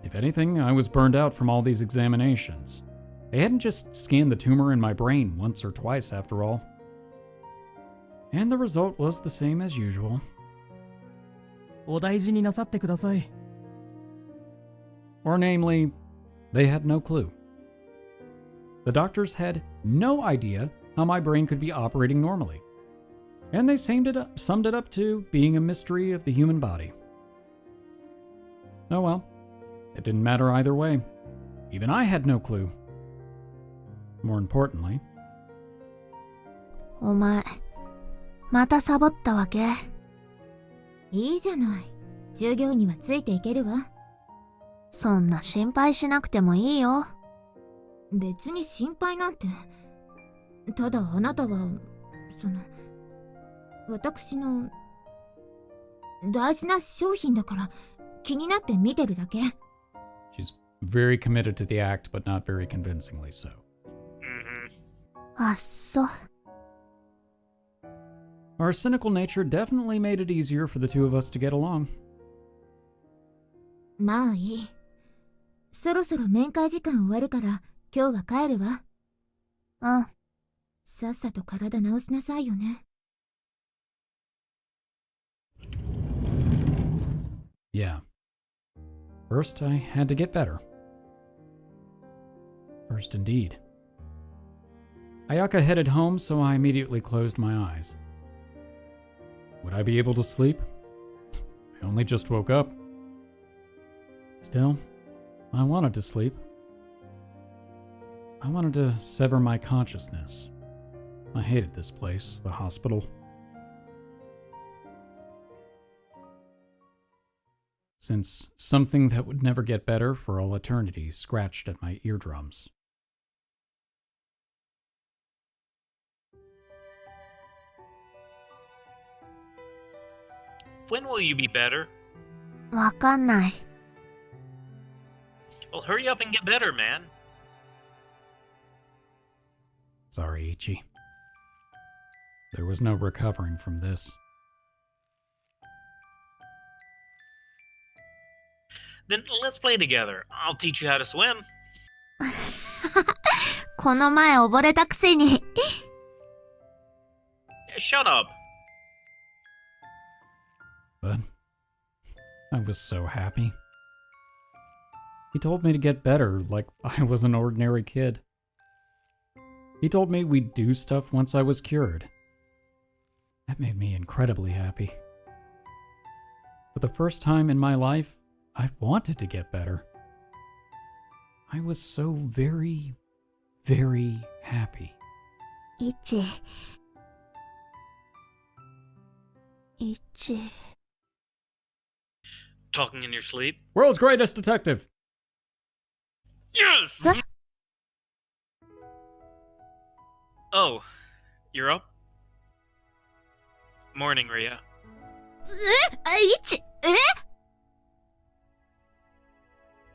If anything, I was burned out from all these examinations. They hadn't just scanned the tumor in my brain once or twice, after all. And the result was the same as usual. お大事になさってください。 Or namely, they had no clue. The doctors had no idea how my brain could be operating normally. And they summed it up to being a mystery of the human body. Oh well, it didn't matter either way. Even I had no clue. More importantly, お前、またサボったわけ？いいじゃない。授業にはついていけるわ。そんな心配しなくてもいいよ。別に心配なんて。ただあなたは、私の大事な商品だから気になって見てるだけ。she's very committed to the act, but not very convincingly so. Mm-hmm. あっそ。Our cynical nature definitely made it easier for the two of us to get along. まあいい。そろそろ面会時間終わるから今日は帰るわ。うん。さっさと体直しなさいよね。Yeah. First, I had to get better. First, indeed. Ayaka headed home, so I immediately closed my eyes. Would I be able to sleep? I only just woke up. Still, I wanted to sleep. I wanted to sever my consciousness I hated this place, the hospital. Since something that would never get better for all eternity scratched at my eardrums. When will you be better? わかんない。 Well, hurry up and get better, man. Sorry, Ichi. There was no recovering from this. Then let's play together. I'll teach you how to swim. この前溺れたくせに。 Shut up. But I was so happy. He told me to get better, like I was an ordinary kid. He told me we'd do stuff once I was cured. That made me incredibly happy. For the first time in my life, I wanted to get better. I was so very, very happy. イチ。Talking in your sleep? World's greatest detective! Yes! Huh? Oh, you're up? Morning, Rhea. イチ。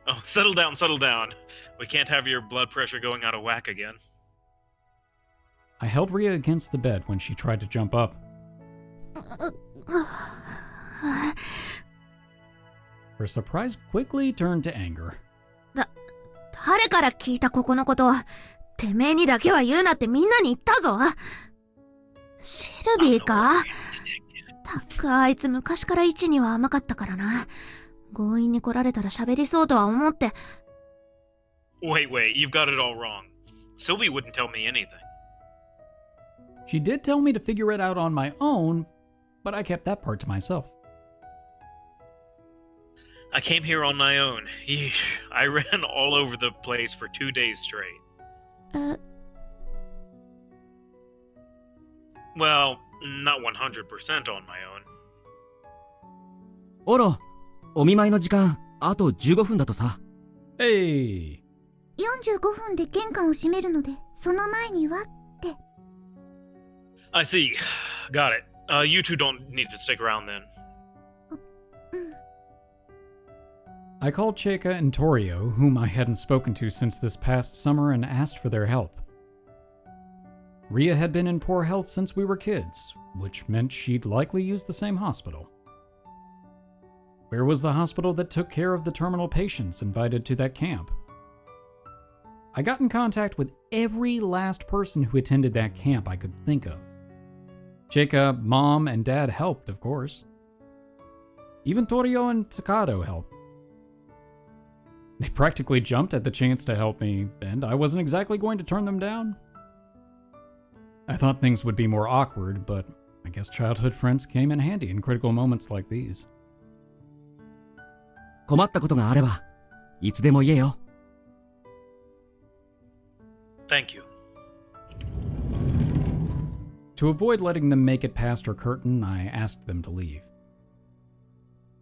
Oh, settle down, settle down. We can't have your blood pressure going out of whack again. I held Rhea against the bed when she tried to jump up. Her surprise quickly turned to anger. 誰から聞いたここのこと。てめえにだけは言うなってみんなに言ったぞ。シルビーか。たくあいつ昔からイチには甘かったからな。強引に来られたら喋りそうとは思って。Wait, you've got it all wrong. Sylvie wouldn't tell me anything. She did tell me to figure it out on my own, but I kept that part to myself. I came here on my own. Yeesh, I ran all over the place for 2 days straight. Well, not 100% on my own. オロ、お見舞いの時間、あと15分だとさ。Hey! 45分で玄関を閉めるので、その前にはって。I see. Got it. You two don't need to stick around then. I called Cheka and Torio, whom I hadn't spoken to since this past summer, and asked for their help. Rhea had been in poor health since we were kids, which meant she'd likely use the same hospital. Where was the hospital that took care of the terminal patients invited to that camp? I got in contact with every last person who attended that camp I could think of. Cheka, Mom, and Dad helped, of course. Even Torio and Takado helped. They practically jumped at the chance to help me, and I wasn't exactly going to turn them down. I thought things would be more awkward, but I guess childhood friends came in handy in critical moments like these. 困ったことがあれば、いつでも言えよ。Thank you. To avoid letting them make it past her curtain, I asked them to leave.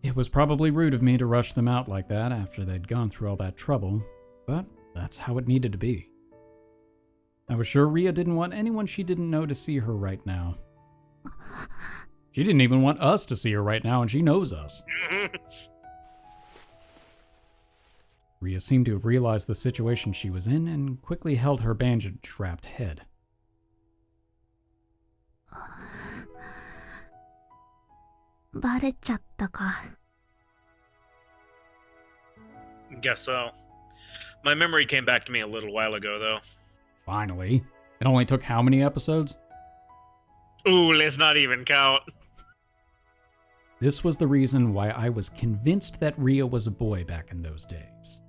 It was probably rude of me to rush them out like that after they'd gone through all that trouble, but that's how it needed to be. I was sure Rhea didn't want anyone she didn't know to see her right now. She didn't even want us to see her right now, and she knows us. Rhea seemed to have realized the situation she was in and quickly held her bandage-wrapped head. Guess so. My memory came back to me a little while ago, though. Finally. It only took how many episodes? Ooh, let's not even count. This was the reason why I was convinced that Rhea was a boy back in those days.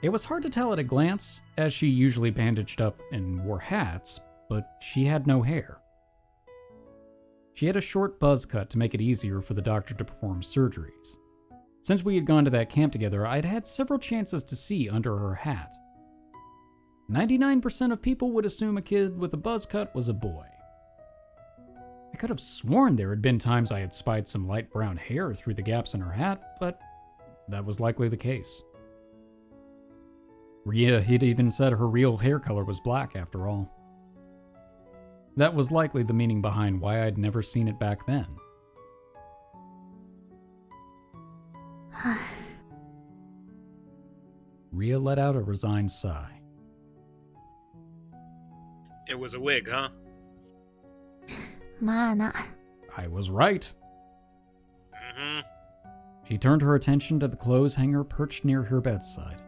It was hard to tell at a glance, as she usually bandaged up and wore hats, but she had no hair. She had a short buzz cut to make it easier for the doctor to perform surgeries. Since we had gone to that camp together, I'd had several chances to see under her hat. 99% of people would assume a kid with a buzz cut was a boy. I could have sworn there had been times I had spied some light brown hair through the gaps in her hat, but that was likely the case. Ria had even said her real hair color was black after all. That was likely the meaning behind why I'd never seen it back then. Ria let out a resigned sigh. It was a wig, huh? まあな。 I was right. Mm-hmm. She turned her attention to the clothes hanger perched near her bedside.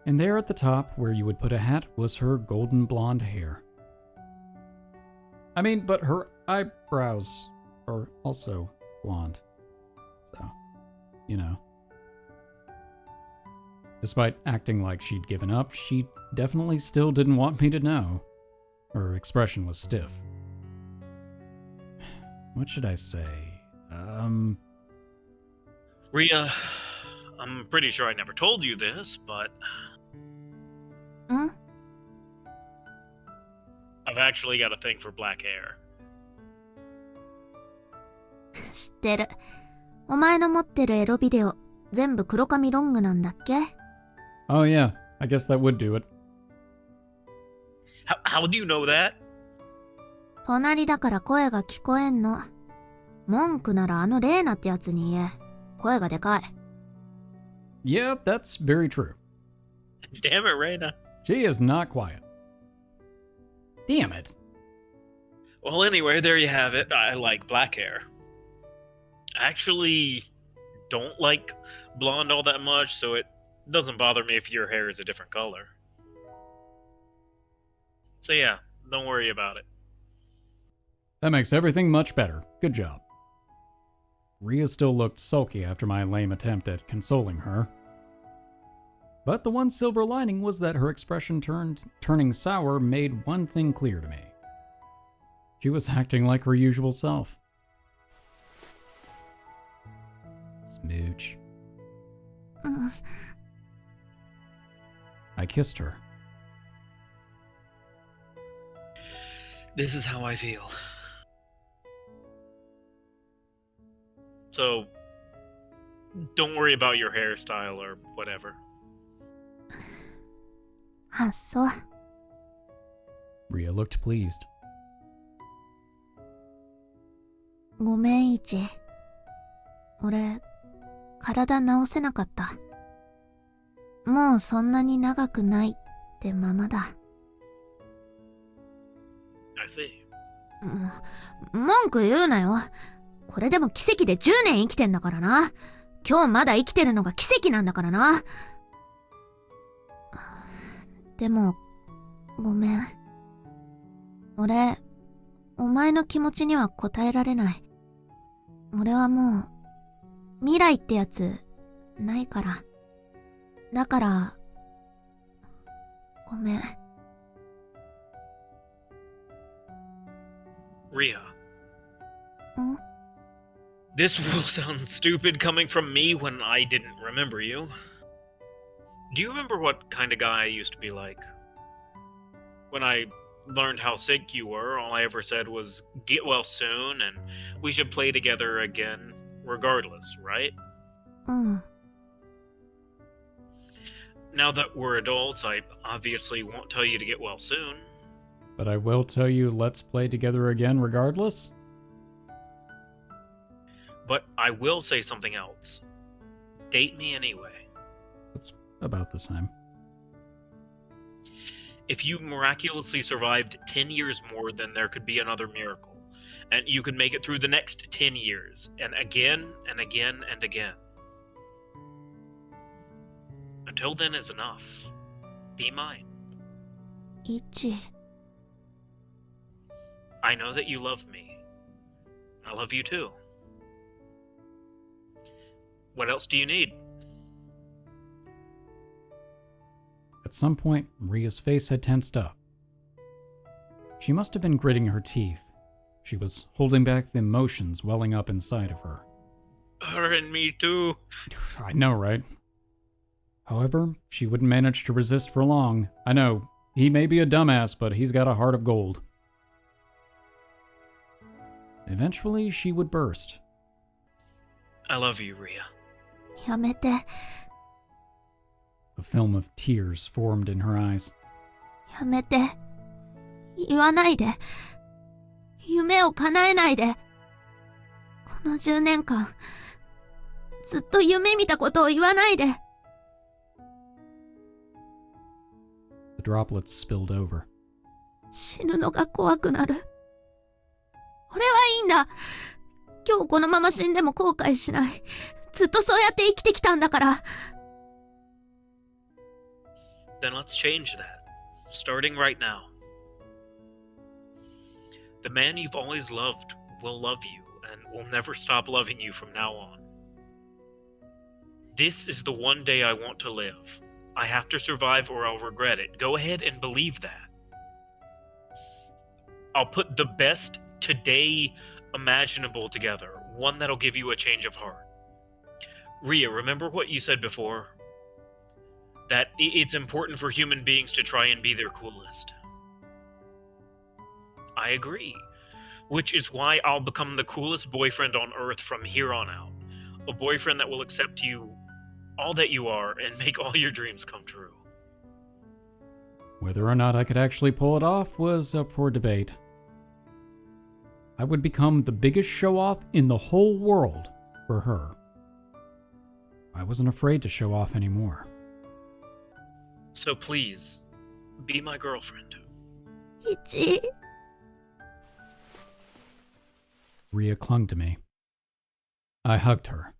And there at the top, where you would put a hat, was her golden blonde hair. I mean, but her eyebrows are also blonde. So, you know. Despite acting like she'd given up, she definitely still didn't want me to know. Her expression was stiff. What should I say? Ria, I'm pretty sure I never told you this, but... Hmm? I've actually got a thing for black hair. 知ってる。お前の持ってるエロビデオ、全部黒髪ロングなんだっけ？ Oh yeah, I guess that would do it. How do you know that? 隣だから声が聞こえんの。文句ならあのレーナってやつに言え。声がでかい。Yep, that's very true. Damn it, Reina. She is not quiet. Damn it. Well, anyway, there you have it. I like black hair. I actually don't like blonde all that much, so it doesn't bother me if your hair is a different color. So yeah, don't worry about it. That makes everything much better. Good job. Ria still looked sulky after my lame attempt at consoling her. But the one silver lining was that her expression turning sour made one thing clear to me. She was acting like her usual self. Smooch. I kissed her. This is how I feel. So, don't worry about your hairstyle or whatever. あ、そう。 Ria looked pleased. ごめん、イチ。俺、体直せなかった。もうそんなに長くないってままだ。I see. 文句言うなよ。これでも奇跡で10年生きてんだからな。今日まだ生きてるのが奇跡なんだからな。でも、ごめん。俺、お前の気持ちには応えられない。俺はもう、未来ってやつ、ないから。だから、ごめん。Ria. ん？ This will sound stupid coming from me when I didn't remember you. Do you remember what kind of guy I used to be like? When I learned how sick you were, all I ever said was, get well soon, and we should play together again, regardless, right? うん。 Now that we're adults, I obviously won't tell you to get well soon. But I will tell you, let's play together again regardless? But I will say something else. Date me anyway. That's about the same. If you miraculously survived 10 years more, then there could be another miracle. And you could make it through the next 10 years. And again, and again, and again. Until then is enough. Be mine. イチ。 I know that you love me. I love you too. What else do you need? At some point, Ria's face had tensed up. She must have been gritting her teeth. She was holding back the emotions welling up inside of her. Her and me too. I know, right? However, she wouldn't manage to resist for long. I know, he may be a dumbass, but he's got a heart of gold. Eventually, she would burst. I love you, Ria. やめて。 A film of tears formed in her eyes. やめて。言わないで。夢を叶えないで。この10年間、ずっと夢見たことを言わないで。The droplets spilled over. 死ぬのが怖くなる。俺はいいんだ。今日このまま死んでも後悔しない。ずっとそうやって生きてきたんだから。Then let's change that. Starting right now. The man you've always loved will love you and will never stop loving you from now on. This is the one day I want to live. I have to survive or I'll regret it. Go ahead and believe that. I'll put the best today imaginable together. One that'll give you a change of heart. Ria, remember what you said before? That it's important for human beings to try and be their coolest. I agree. Which is why I'll become the coolest boyfriend on Earth from here on out. A boyfriend that will accept you all that you are and make all your dreams come true. Whether or not I could actually pull it off was up for debate. I would become the biggest show-off in the whole world for her. I wasn't afraid to show off anymore. So please, be my girlfriend. 一。 Ria clung to me. I hugged her.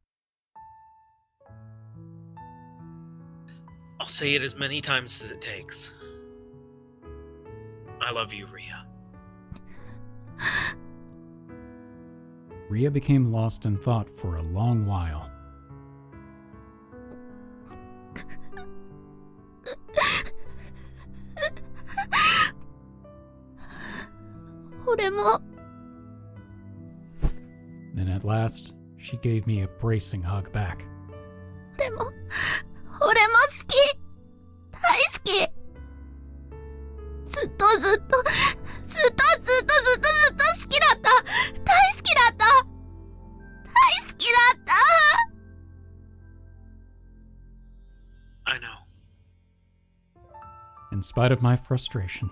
I'll say it as many times as it takes. I love you, Ria. Ria became lost in thought for a long while. 俺も。 Then at last, she gave me a bracing hug back. 俺も好き。大好き。ずっと好きだった。大好きだった。大好きだった。 I know. In spite of my frustration,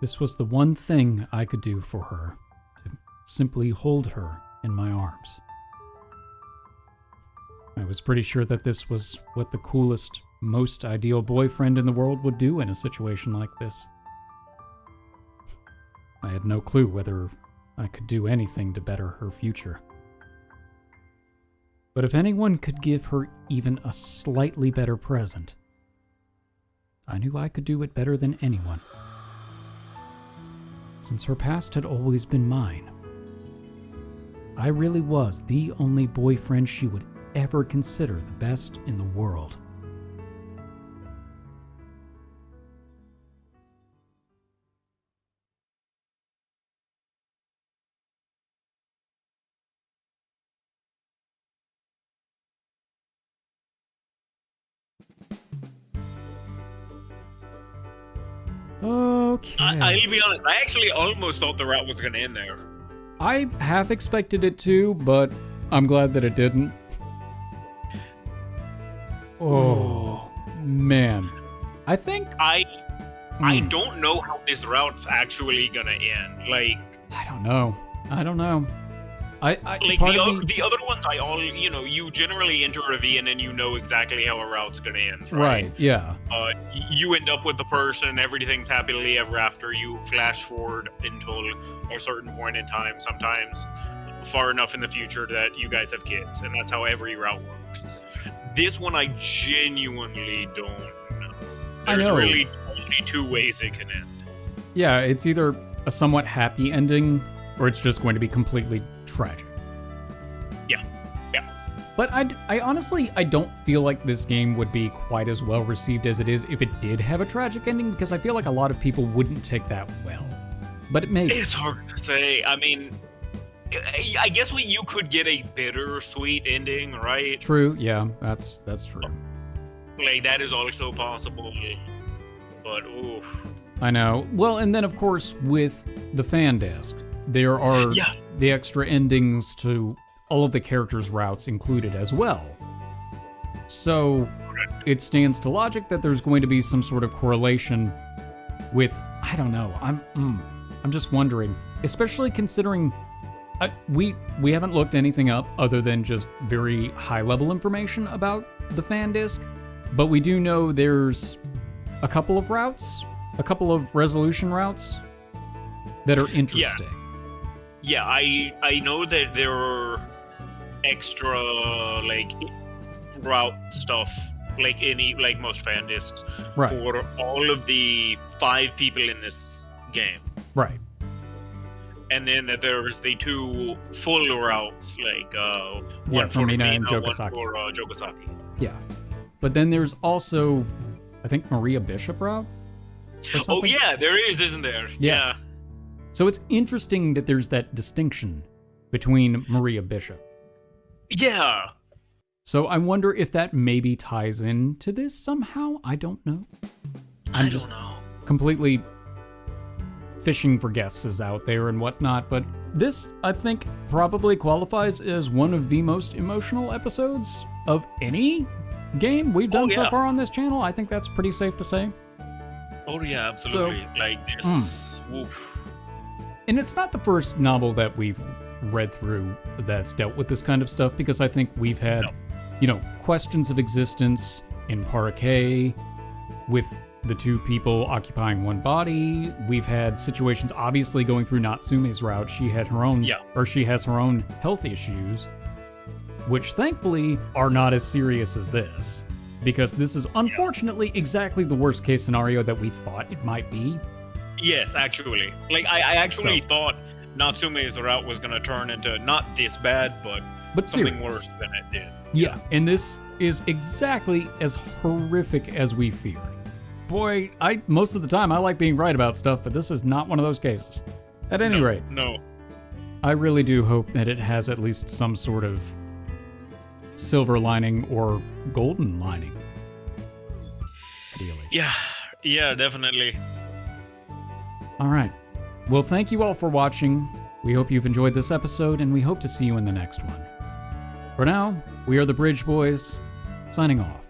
this was the one thing I could do for her, to simply hold her in my arms. I was pretty sure that this was what the coolest, most ideal boyfriend in the world would do in a situation like this. I had no clue whether I could do anything to better her future. But if anyone could give her even a slightly better present, I knew I could do it better than anyone. Since her past had always been mine, I really was the only boyfriend she would ever consider the best in the world. Okay. I'll be honest, I actually almost thought the route was going to end there. I half expected it to, but I'm glad that it didn't. Oh, man. I think... I don't know how this route's actually going to end. Like... I don't know. Like, the other ones, you generally enter a V and then you know exactly how a route's gonna end, right? Right, yeah. You end up with the person, everything's happily ever after, you flash forward until a certain point in time, sometimes far enough in the future that you guys have kids, and that's how every route works. This one, I genuinely don't know. There's really only two ways it can end. Yeah, it's either a somewhat happy ending, or it's just going to be completely tragic. Yeah. But I honestly, I don't feel like this game would be quite as well received as it is if it did have a tragic ending, because I feel like a lot of people wouldn't take that well. But it may be. It's hard to say. I mean, I guess you could get a bittersweet ending, right? True, yeah, that's true. Like, that is also possible. But, oof. I know. Well, and then, of course, with the fan disc, there are the extra endings to all of the characters' routes included as well. So, it stands to logic that there's going to be some sort of correlation with, I don't know, I'm just wondering, especially considering we haven't looked anything up other than just very high-level information about the fan disc, but we do know there's a couple of routes, a couple of resolution routes that are interesting. Yeah, I know that there are extra, like, route stuff, like most fan discs, right, for all of the 5 people in this game. Right. And then that there's the 2 full routes, like one for Reina and one Jokosaki. for Jokosaki. Yeah. But then there's also, I think, Maria Bishop route? Oh yeah, there is, isn't there? Yeah. So it's interesting that there's that distinction between Maria Bishop. Yeah. So I wonder if that maybe ties into this somehow. I don't know. I'm just completely fishing for guesses out there and whatnot, but this, I think, probably qualifies as one of the most emotional episodes of any game we've done so far on this channel. I think that's pretty safe to say. Oh yeah, absolutely. So, like this. And it's not the first novel that we've read through that's dealt with this kind of stuff, because I think we've had, questions of existence in Parquet with the 2 people occupying one body. We've had situations, obviously, going through Natsume's route. She had her own, or she has her own health issues, which thankfully are not as serious as this, because this is unfortunately exactly the worst case scenario that we thought it might be. Yes, actually. Like, I actually thought Natsume's route was going to turn into not this bad, but something worse than it did. Yeah, and this is exactly as horrific as we feared. Boy, most of the time I like being right about stuff, but this is not one of those cases. At any rate, I really do hope that it has at least some sort of silver lining or golden lining. Ideally. Yeah, definitely. All right. Well, thank you all for watching. We hope you've enjoyed this episode, and we hope to see you in the next one. For now, we are the Bridge Boys, signing off.